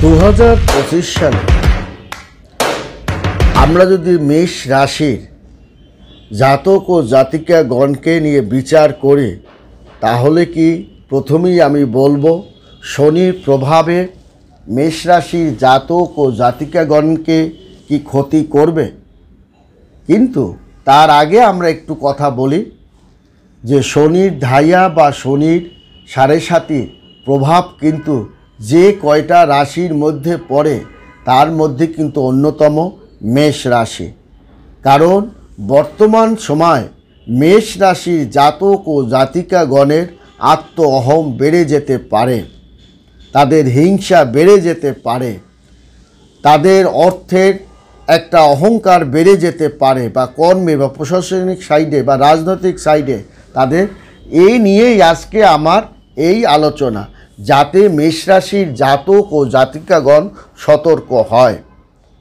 2025 সালে আমরা যদি মেষ রাশির জাতক ও জাতিকাগণকে নিয়ে বিচার করি, তাহলে কি প্রথমেই আমি বলবো শনির প্রভাবে মেষ রাশির জাতক ও জাতিকাগণকে কি ক্ষতি করবে। কিন্তু তার আগে আমরা একটু কথা বলি যে শনির ধাইয়া বা শনির সাড়ে সাতির প্রভাব কিন্তু যে কয়টা রাশির মধ্যে পড়ে তার মধ্যে কিন্তু অন্যতম মেষ রাশি। কারণ বর্তমান সময় মেষ রাশির জাতক ও জাতিকাগণের আত্ম অহম বেড়ে যেতে পারে, তাদের হিংসা বেড়ে যেতে পারে, তাদের অর্থের একটা অহংকার বেড়ে যেতে পারে, বা কর্মে বা প্রশাসনিক সাইডে বা রাজনৈতিক সাইডে তাদের এই নিয়েই আজকে আমার এই আলোচনা, যাতে মেষ রাশির জাতক ও জাতিকাগণ সতর্ক হয়।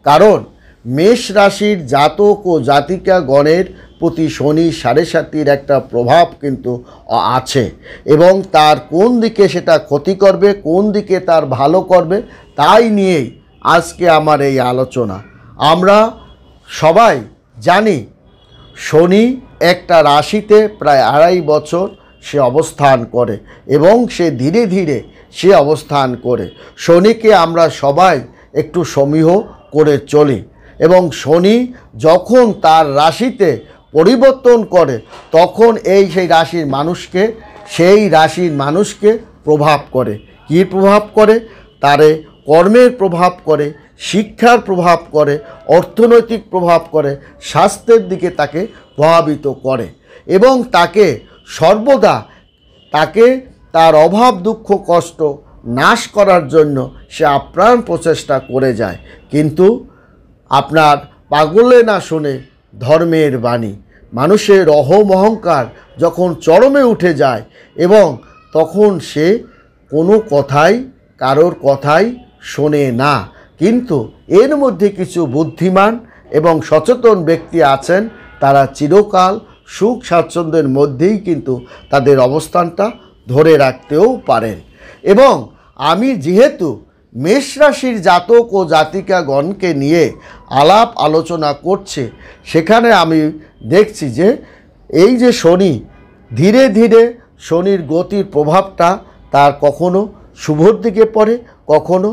কারণ মেষ রাশির জাতক ও জাতিকাগণের প্রতি শনি সাড়ে সাতির একটা প্রভাব কিন্তু আছে, এবং তার কোন দিকে সেটা ক্ষতি করবে, কোন দিকে তার ভালো করবে, তাই নিয়েই আজকে আমার এই আলোচনা। আমরা সবাই জানি শনি একটা রাশিতে প্রায় 2.5 বছর সে অবস্থান করে এবং সে ধীরে ধীরে সে অবস্থান করে। শনিকে আমরা সবাই একটু সমীহ করে চলি, এবং শনি যখন তার রাশিতে পরিবর্তন করে তখন সেই রাশির মানুষকে প্রভাব করে। কী প্রভাব করে? তারে কর্মের প্রভাব করে, শিক্ষার প্রভাব করে, অর্থনৈতিক প্রভাব করে, স্বাস্থ্যের দিকে তাকে প্রভাবিত করে, এবং তাকে সর্বদা তার অভাব দুঃখ কষ্ট নাশ করার জন্য সে আপ্রাণ প্রচেষ্টা করে যায়। কিন্তু আপনার পাগলে না শুনে ধর্মের বাণী, মানুষের অহংকার যখন চরমে উঠে যায় এবং তখন সে কোনো কারোর কথাই শোনে না। কিন্তু এর মধ্যে কিছু বুদ্ধিমান এবং সচেতন ব্যক্তি আছেন, তারা চিরকাল সুখ স্বাচ্ছন্দ্যের মধ্যেই কিন্তু তাদের অবস্থানটা ধরে রাখতেও পারেন। এবং আমি যেহেতু মেষ রাশির জাতক ও জাতিকাগণকে নিয়ে আলাপ আলোচনা করছি, সেখানে আমি দেখছি যে এই যে শনি ধীরে ধীরে শনির গতির প্রভাবটা তার কখনো শুভর দিকে পড়ে, কখনো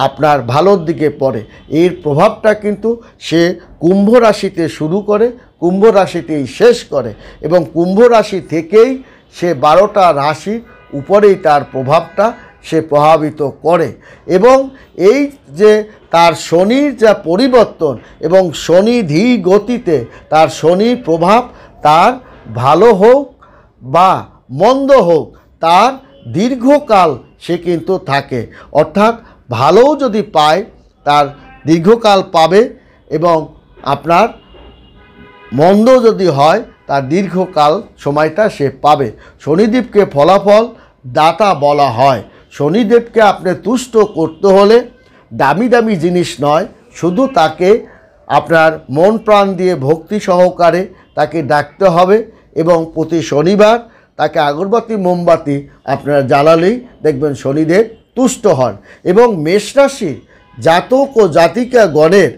আপনার ভালোর দিকে পড়ে। এর প্রভাবটা কিন্তু সে কুম্ভ রাশিতে শুরু করে, কুম্ভ রাশিতেই শেষ করে, এবং কুম্ভ রাশি থেকেই সে 12টা রাশির উপরেই তার প্রভাবটা সে প্রভাবিত করে। এবং এই যে তার শনির যা পরিবর্তন এবং শনি ধীর গতিতে তার শনির প্রভাব, তার ভালো হোক বা মন্দ হোক, তার দীর্ঘকাল সে কিন্তু থাকে। অর্থাৎ ভালোও যদি পায় তার দীর্ঘকাল পাবে, এবং আপনার মন্দ যদি হয় তার দীর্ঘকাল সময়টা সে পাবে। শনিদেবকে ফলাফল দাতা বলা হয়। শনিদেবকে আপনি তুষ্ট করতে হলে দামি দামি জিনিস নয়, শুধু তাকে আপনার মন প্রাণ দিয়ে ভক্তি সহকারে তাকে ডাকতে হবে, এবং প্রতি শনিবার তাকে আগরবাতি মোমবাতি আপনারা জ্বালালেই দেখবেন শনিদেব তুষ্ট হন। এবং মেষ রাশির জাতক ও জাতিকাগণের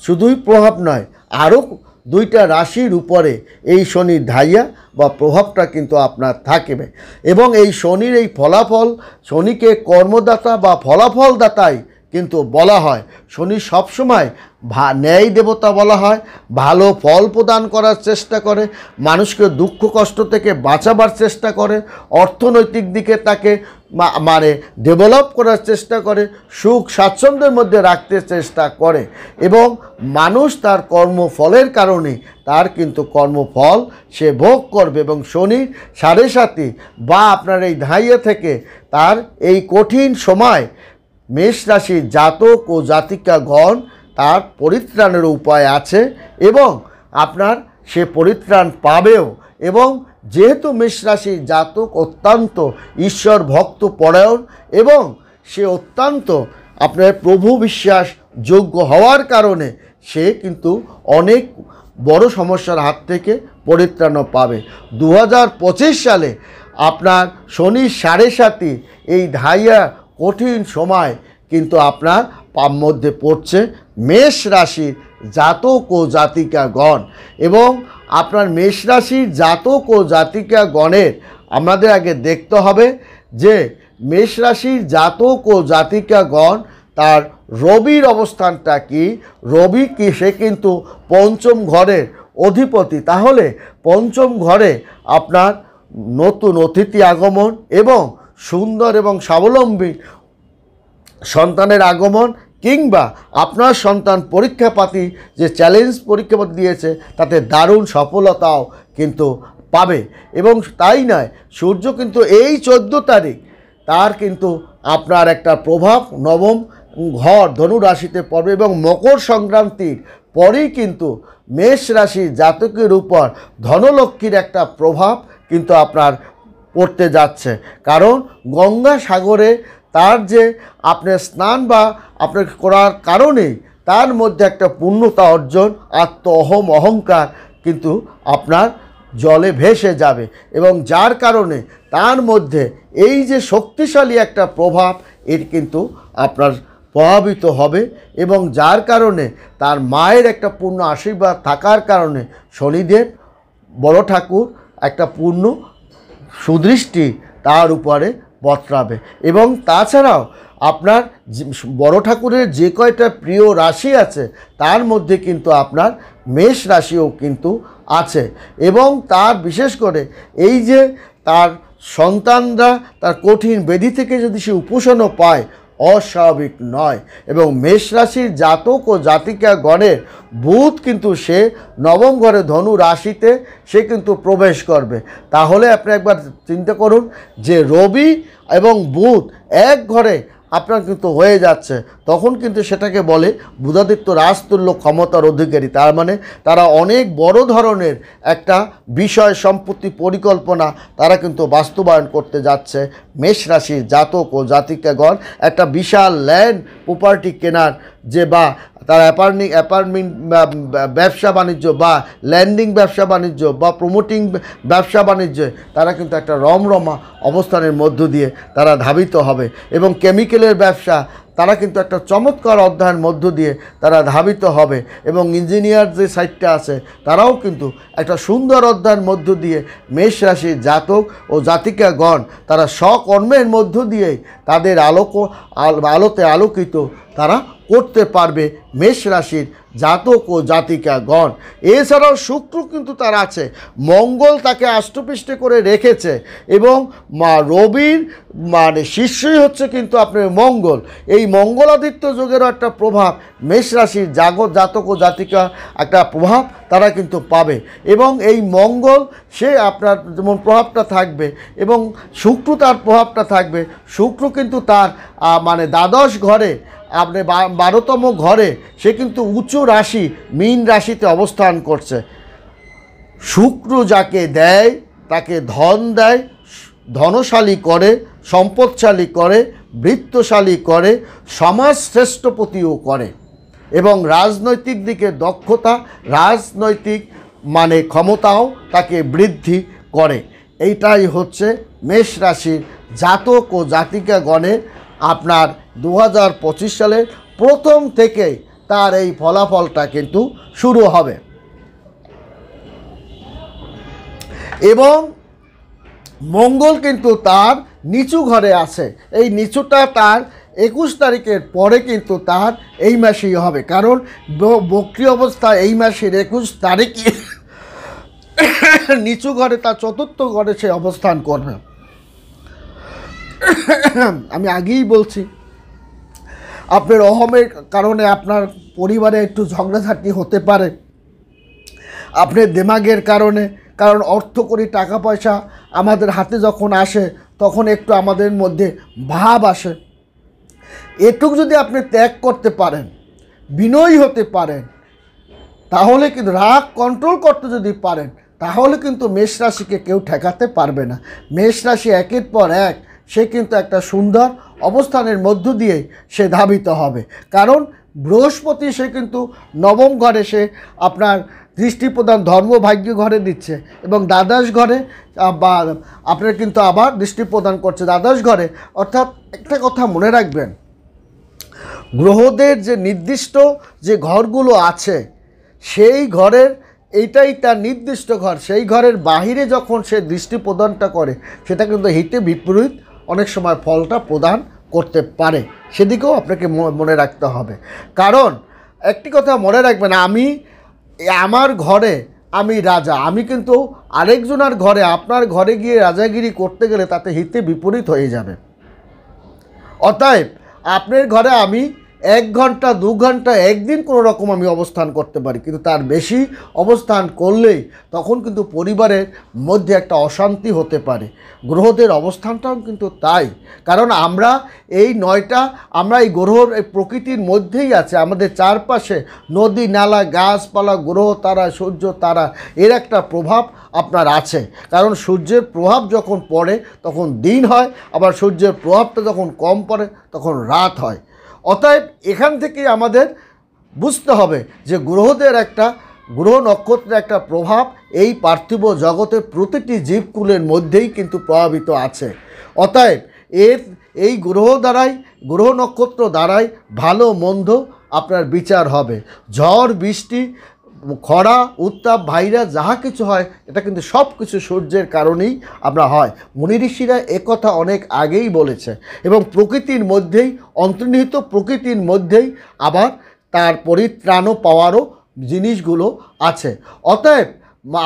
শুধুই প্রভাব নয়, আরও 2টা রাশির উপরে এই শনির ধাইয়া বা প্রভাবটা কিন্তু আপনার থাকবে। এবং এই শনির এই ফলাফল, শনিকে কর্মদাতা বা ফলাফলদাতাই কিন্তু বলা হয়। শনি সবসময় ন্যায় দেবতা বলা হয়, ভালো ফল প্রদান করার চেষ্টা করে, মানুষকে দুঃখ কষ্ট থেকে বাঁচাবার চেষ্টা করে, অর্থনৈতিক দিকে তাকে ডেভেলপ করার চেষ্টা করে, সুখ স্বাচ্ছন্দ্যের মধ্যে রাখতে চেষ্টা করে, এবং মানুষ তার কর্মফলের কারণে তার কিন্তু কর্মফল সে ভোগ করবে। এবং শনির সাড়ে সাতি বা আপনার এই ধাইয়া থেকে তার এই কঠিন সময় মেষ রাশির জাতক ও জাতিকাগণ তার পরিত্রাণের উপায় আছে, এবং আপনার সে পরিত্রাণ পাবেও। এবং যেহেতু মেষ রাশির জাতক অত্যন্ত ঈশ্বর ভক্ত পরায়ণ এবং সে অত্যন্ত আপনার প্রভু বিশ্বাস যোগ্য হওয়ার কারণে সে কিন্তু অনেক বড় সমস্যার হাত থেকে পরিত্রাণও পাবে। 2025 সালে আপনার শনির সাড়ে সাতি এই ধাইয়া কঠিন সময় কিন্তু আপনার মধ্যে পড়ছে মেষ রাশির জাতক ও জাতিকাগণ। এবং আপনার মেষ রাশির জাতক ও জাতিকাগণের আমাদের আগে দেখতে হবে যে মেষ রাশির জাতক ও জাতিকাগণ তার রবির অবস্থানটা কি। রবি কি, সে কিন্তু পঞ্চম ঘরের অধিপতি। তাহলে পঞ্চম ঘরে আপনার নতুন অতিথি আগমন এবং সুন্দর এবং স্বাবলম্বী সন্তানের আগমন, কিংবা আপনার সন্তান পরীক্ষাপাতি যে চ্যালেঞ্জ পরীক্ষাপাতি দিয়েছে তাতে দারুণ সফলতাও কিন্তু পাবে। এবং তাই নয়, সূর্য কিন্তু এই 14 তারিখ তার কিন্তু আপনার একটা প্রভাব নবম ঘর ধনু রাশিতে পড়বে এবং মকর সংক্রান্তির পরেই কিন্তু মেষ রাশির জাতকের উপর ধনলক্ষ্মীর একটা প্রভাব কিন্তু আপনার পড়তে যাচ্ছে। কারণ গঙ্গা সাগরে তার যে আপনার স্নান বা আপনার করার কারণেই তার মধ্যে একটা পূর্ণতা অর্জন, অহংকার কিন্তু আপনার জলে ভেসে যাবে এবং যার কারণে তার মধ্যে এই যে শক্তিশালী একটা প্রভাব এর কিন্তু আপনার প্রভাবিত হবে এবং যার কারণে তার মায়ের একটা পূর্ণ আশীর্বাদ থাকার কারণে শনিদেব বড় ঠাকুর একটা পূর্ণ সুদৃষ্টি তার উপরে বর্তাবে। এবং তাছাড়াও আপনার বড় ঠাকুরের যে কয়টা প্রিয় রাশি আছে তার মধ্যে কিন্তু আপনার মেষ রাশিও কিন্তু আছে। এবং তার বিশেষ করে এই যে তার সন্তানরা তার কঠিন ব্যাধি থেকে যদি সে উপশমও পায়, অস্বাভাবিক নয়। এবং মেষ রাশির জাতক ও জাতিকাগণের বুধ কিন্তু সে নবম ঘরে ধনু রাশিতে সে কিন্তু প্রবেশ করবে। তাহলে আপনি একবার চিন্তা করুন যে রবি এবং বুধ এক ঘরে আপনার কিন্তু হয়ে যাচ্ছে, তখন কিন্তু সেটাকে বলে বুধাদিত্য রাজতুল্য ক্ষমতার অধিকারী। তার মানে তারা অনেক বড় ধরনের একটা বিষয় সম্পত্তি পরিকল্পনা তারা কিন্তু বাস্তবায়ন করতে যাচ্ছে। মেষ রাশির জাতক ও জাতিকাগণ একটা বিশাল ল্যান্ড প্রপার্টি কেনার যে বা তার অ্যাপার্টমেন্ট ব্যবসা বাণিজ্য বা ল্যান্ডিং ব্যবসা বাণিজ্য বা প্রমোটিং ব্যবসা বাণিজ্যে তারা কিন্তু একটা রমরমা অবস্থানের মধ্য দিয়ে তারা ধাবিত হবে। এবং কেমিক্যালের ব্যবসা তারা কিন্তু একটা চমৎকার অধ্যায়ের মধ্য দিয়ে তারা ধাবিত হবে। এবং ইঞ্জিনিয়ার যে সাইডটা আছে তারাও কিন্তু একটা সুন্দর অধ্যায়ের মধ্য দিয়ে মেষ রাশির জাতক ও জাতিকাগণ তারা স্বকর্মের মধ্য দিয়েই তাদের আলোতে আলোকিত তারা করতে পারবে মেষ রাশির জাতক ও জাতিকাগণ। এছাড়াও শুক্র কিন্তু তার আছে, মঙ্গল তাকে আষ্টপৃষ্টে করে রেখেছে এবং রবির মানে শীর্ষই হচ্ছে কিন্তু আপনার মঙ্গল। এই মঙ্গলাদিত্য যোগেরও একটা প্রভাব মেষ রাশির জাতক ও জাতিকা একটা প্রভাব তারা কিন্তু পাবে। এবং এই মঙ্গল সে আপনার যেমন প্রভাবটা থাকবে এবং শুক্র তার প্রভাবটা থাকবে। শুক্র কিন্তু তার মানে দ্বাদশ ঘরে আপনি 12তম ঘরে সে কিন্তু উঁচু রাশি মীন রাশিতে অবস্থান করছে। শুক্র যাকে দেয় তাকে ধন দেয়, ধনশালী করে, সম্পদশালী করে, বৃত্তশালী করে, সমাজ শ্রেষ্ঠপতিও করে এবং রাজনৈতিক দিকে দক্ষতা, রাজনৈতিক মানে ক্ষমতাও তাকে বৃদ্ধি করে। এইটাই হচ্ছে মেষ রাশির জাতক ও জাতিকাগণের আপনার 2025 সালের প্রথম থেকেই তার এই ফলাফলটা কিন্তু শুরু হবে। এবং মঙ্গল কিন্তু তার নিচু ঘরে আছে, এই নিচুটা তার 21 তারিখের পরে কিন্তু তার এই মাসেই হবে, কারণ বক্রী অবস্থা এই মাসের 21 তারিখে নিচু ঘরে তার চতুর্থ ঘরে সে অবস্থান করবে। আমি আগেই বলছি আপনার অহমের কারণে আপনার পরিবারে একটু ঝগড়াঝাটি হতে পারে, আপনার দিমাগের কারণে, কারণ অর্থকরী টাকা পয়সা আমাদের হাতে যখন আসে তখন একটু আমাদের মধ্যে ভাব আসে। এটুকু যদি আপনি ত্যাগ করতে পারেন, বিনয়ী হতে পারেন, তাহলে কিন্তু রাগ কন্ট্রোল করতে যদি পারেন তাহলে কিন্তু মেষ রাশিকে কেউ ঠেকাতে পারবে না। মেষ রাশি একের পর এক সে কিন্তু একটা সুন্দর অবস্থানের মধ্য দিয়ে সে ধাবিত হবে, কারণ বৃহস্পতি সে কিন্তু নবম ঘরে সে আপনার দৃষ্টি প্রদান ধর্মভাগ্য ঘরে দিচ্ছে এবং দ্বাদশ ঘরে বা আপনার কিন্তু আবার দৃষ্টি প্রদান করছে দ্বাদশ ঘরে। অর্থাৎ একটা কথা মনে রাখবেন, গ্রহদের যে নির্দিষ্ট যে ঘরগুলো আছে সেই ঘরের এইটাই তার নির্দিষ্ট ঘর, সেই ঘরের বাহিরে যখন সে দৃষ্টি প্রদানটা করে সেটা কিন্তু হিতে বিপরীত অনেক সময় ফলটা প্রদান করতে পারে, সেদিকেও আপনাকে মনে রাখতে হবে। কারণ একটি কথা মনে রাখবেন, আমার ঘরে আমি রাজা, আমি কিন্তু আরেকজনের ঘরে আপনার ঘরে গিয়ে রাজাগিরি করতে গেলে তাতে হিতে বিপরীত হয়ে যাবে। অতএব আপনার ঘরে আমি 1 ঘন্টা 2 ঘন্টা একদিন কোনো রকম আমি অবস্থান করতে পারি, কিন্তু তার বেশি অবস্থান করলেই তখন কিন্তু পরিবারের মধ্যে একটা অশান্তি হতে পারে। গ্রহদের অবস্থানটাও কিন্তু তাই, কারণ আমরা এই 9টা আমরা এই গ্রহর এই প্রকৃতির মধ্যেই আছে, আমাদের চারপাশে নদী নালা গাছপালা গ্রহ তারা সূর্য তারা এর একটা প্রভাব আপনার আছে। কারণ সূর্যের প্রভাব যখন পড়ে তখন দিন হয়, আবার সূর্যের প্রভাবটা যখন কম পড়ে তখন রাত হয়। অতএব এখান থেকে আমাদের বুঝতে হবে যে গ্রহ নক্ষত্রের একটা প্রভাব এই পার্থিব জগতের প্রতিটি জীবকুলের মধ্যেই কিন্তু প্রভাবিত আছে। অতএব এই গ্রহ নক্ষত্র দ্বারাই ভালো মন্দ আপনার বিচার হবে। ঝড় বৃষ্টি খরা উত্তাপ ভাইরাস যাহা কিছু হয় এটা কিন্তু সব কিছু সূর্যের কারণেই আমরা হয়। মুনি ঋষিরা একথা অনেক আগেই বলেছে, এবং প্রকৃতির মধ্যেই অন্তর্নিহিত প্রকৃতির মধ্যেই আবার তার পরিত্রাণও পাওয়ারও জিনিসগুলো আছে। অতএব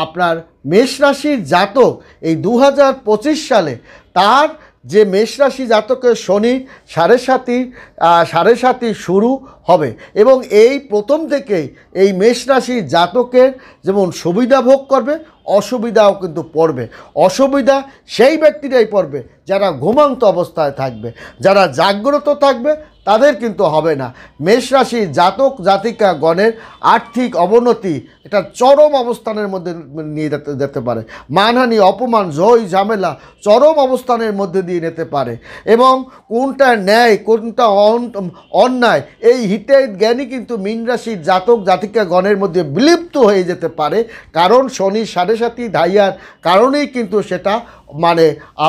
আপনার মেষ রাশির জাতক এই 2025 সালে তার যে মেষ রাশি জাতকের শনি 7.5 শুরু হবে, এবং এই প্রথম থেকেই এই মেষ রাশি জাতকের যেমন সুবিধা ভোগ করবে অসুবিধাও কিন্তু পড়বে। অসুবিধা সেই ব্যক্তিরাই পড়বে যারা ঘুমন্ত অবস্থায় থাকবে, যারা জাগ্রত থাকবে তাদের কিন্তু হবে না। মেষ রাশির জাতক জাতিকা গণের আর্থিক অবনতি এটা চরম অবস্থানের মধ্যে নিয়ে যেতে পারে, মানহানি অপমান জয় ঝামেলা চরম অবস্থানের মধ্যে দিয়ে নিতে পারে, এবং কোনটা ন্যায় কোনটা অন্যায় এই হিতাহিত জ্ঞানী কিন্তু মীন রাশির জাতক জাতিকা গণের মধ্যে বিলুপ্ত হয়ে যেতে পারে। কারণ শনি 7.5 ধাইয়ার কারণেই কিন্তু সেটা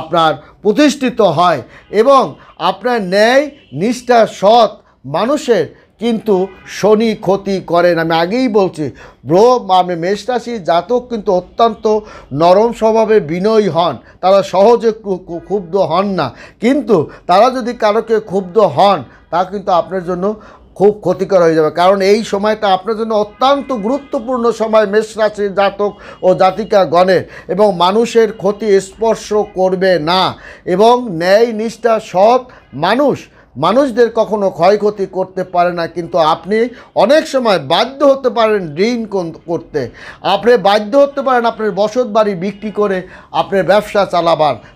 আপনার প্রতিষ্ঠিত হয়, এবং আপনার ন্যায় নিষ্ঠা সৎ মানুষের কিন্তু শনি ক্ষতি করেন। আমি আগেই বলছি মেষ রাশির জাতক কিন্তু অত্যন্ত নরম স্বভাবে বিনয়ী হন, তারা সহজে ক্ষুব্ধ হন না, কিন্তু তারা যদি কারোকে ক্ষুব্ধ হন তা কিন্তু আপনার জন্য খুব ক্ষতিকর হয়ে যাবে। কারণ এই সময়টা আপনার জন্য অত্যন্ত গুরুত্বপূর্ণ সময় মেষ রাশির জাতক ও জাতিকা গণের, এবং মানুষের ক্ষতি স্পর্শ করবে না, এবং ন্যায় নিষ্ঠা সৎ মানুষদের কখনো ক্ষয়ক্ষতি করতে পারে না। কিন্তু আপনি অনেক সময় বাধ্য হতে পারেন ঋণ করতে, আপনি বাধ্য হতে পারেন আপনার বসত বাড়ি বিক্রি করে আপনার ব্যবসা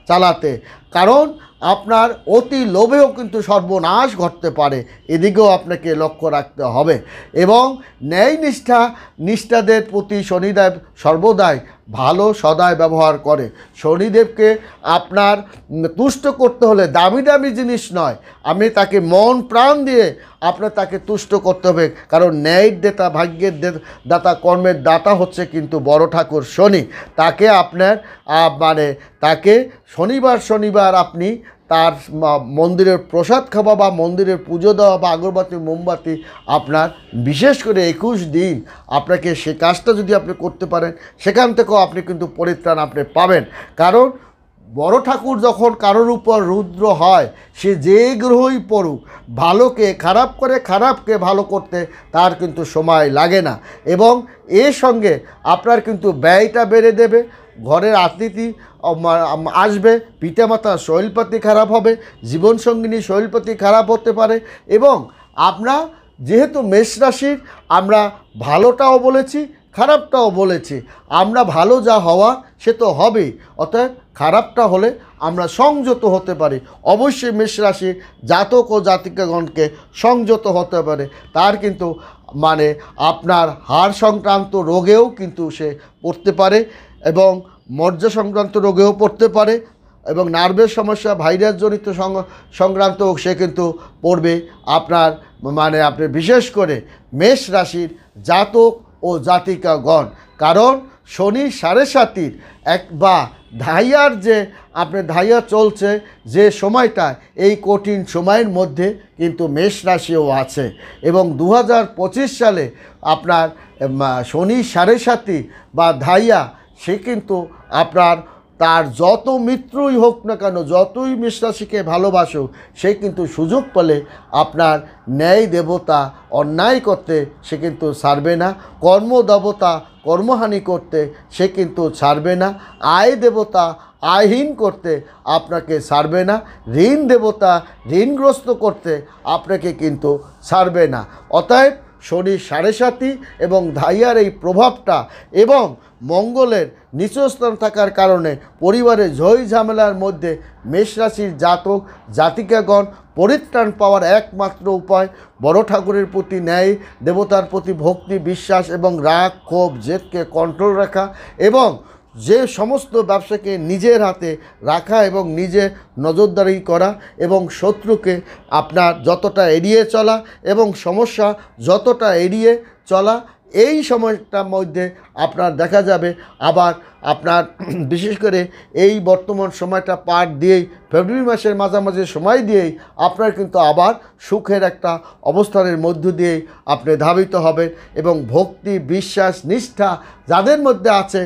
চালাতে, কারণ আপনার অতি লোভেও কিন্তু সর্বনাশ ঘটতে পারে, এদিকেও আপনাকে লক্ষ্য রাখতে হবে। এবং ন্যায় নিষ্ঠাদের প্রতি শনিদেব সর্বদাই ভালো সদায় ব্যবহার করে। শনিদেবকে আপনার তুষ্ট করতে হলে দামি দামি জিনিস নয়, আমি তাকে মন প্রাণ দিয়ে আপনার তাকে তুষ্ট করতে হবে, কারণ ন্যায়ের দাতা ভাগ্যের দাতা কর্মের দাতা হচ্ছে কিন্তু বড় ঠাকুর শনি। তাকে আপনার তাকে শনিবার আপনি তার মন্দিরের প্রসাদ খাওয়া বা মন্দিরের পুজো দেওয়া বা আগরবাতি মোমবাতি আপনার বিশেষ করে 21 দিন আপনাকে সে কাজটা যদি আপনি করতে পারেন সেখান থেকেও আপনি কিন্তু পরিত্রাণ আপনি পাবেন। কারণ বড় ঠাকুর যখন কারোর উপর রুদ্র হয় সে যে গ্রহই পড়ুক ভালোকে খারাপ করে খারাপকে ভালো করতে তার কিন্তু সময় লাগে না, এবং এর সঙ্গে আপনার কিন্তু ব্যয়টা বেড়ে দেবে। ঘরের অতিথি আসবে, পিতামাতার শরীরপাতি খারাপ হবে, জীবনসঙ্গিনী শরীরপাতি খারাপ হতে পারে, এবং আমরা যেহেতু মেষ রাশির আমরা ভালোটাও বলেছি খারাপটাও বলেছি, আমরা ভালো যা হওয়া সে তো হবেই, অতএব খারাপটা হলে আমরা সংযত হতে পারি। অবশ্যই মেষ রাশির জাতক ও জাতিকাগণকে সংযত হতে পারে, তার কিন্তু আপনার হাড় সংক্রান্ত রোগেও কিন্তু সে পড়তে পারে, এবং মজ্জা সংক্রান্ত রোগেও পড়তে পারে, এবং নার্ভের সমস্যা ভাইরাসজনিত সংক্রান্ত সে কিন্তু পড়বে। আপনার আপনি বিশেষ করে মেষ রাশির জাতক ও জাতিকাগণ, কারণ শনি 7.5 ধাইয়ার যে আপনার ধাইয়া চলছে যে সময়টা, এই কঠিন সময়ের মধ্যে কিন্তু মেষ রাশিও আছে। এবং 2025 সালে আপনার শনি সাড়ে সাতি বা ধাইয়া, সে কিন্তু আপনার তার যত মিত্রই হোক না কেন, যতই মেষ রাশিকে ভালোবাসুক, সে কিন্তু সুযোগ পেলে আপনার ন্যায় দেবতা অন্যায় করতে সে কিন্তু ছাড়বে না, কর্মদেবতা কর্মহানি করতে সে কিন্তু ছাড়বে না, আয় দেবতা আয়হীন করতে আপনাকে ছাড়বে না, ঋণ দেবতা ঋণগ্রস্ত করতে আপনাকে কিন্তু ছাড়বে না। অতএব শনি সাড়ে সাতি এবং ধাইয়ার এই প্রভাবটা এবং মঙ্গলের নিচস্থান থাকার কারণে পরিবারে ঝই ঝামেলার মধ্যে মেষ রাশির জাতক জাতিকাগণ পরিত্রাণ পাওয়ার একমাত্র উপায় বড় ঠাকুরের প্রতি ন্যায়, দেবতার প্রতি ভক্তি বিশ্বাস এবং রাগ ক্ষোভ জেদকে কন্ট্রোল রাখা, এবং যে সমস্ত ব্যবসাকে নিজের হাতে রাখা এবং নিজে নজরদারি করা, এবং শত্রুকে আপনার যতটা এড়িয়ে চলা এবং সমস্যা যতটা এড়িয়ে চলা। এই সময়টার মধ্যে আপনার দেখা যাবে আবার আপনার বিশেষ করে এই বর্তমান সময়টা পার দিয়েই ফেব্রুয়ারি মাসের মাঝামাঝি সময় দিয়েই আপনার কিন্তু আবার সুখের একটা অবস্থানের মধ্য দিয়েই আপনি ধাবিত হবেন। এবং ভক্তি বিশ্বাস নিষ্ঠা যাদের মধ্যে আছে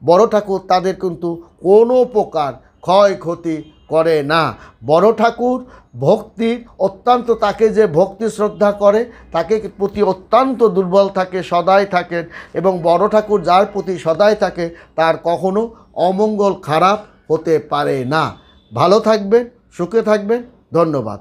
বড় ঠাকুর তাদের কিন্তু কোনো প্রকার ক্ষয়ক্ষতি করে না। বড় ঠাকুর ভক্তির অত্যন্ত, তাকে যে ভক্তি শ্রদ্ধা করে তাকে প্রতি অত্যন্ত দুর্বল থাকে, সদাই থাকেন, এবং বড় ঠাকুর যার প্রতি সদাই থাকে তার কখনো অমঙ্গল খারাপ হতে পারে না। ভালো থাকবেন, সুখে থাকবেন, ধন্যবাদ।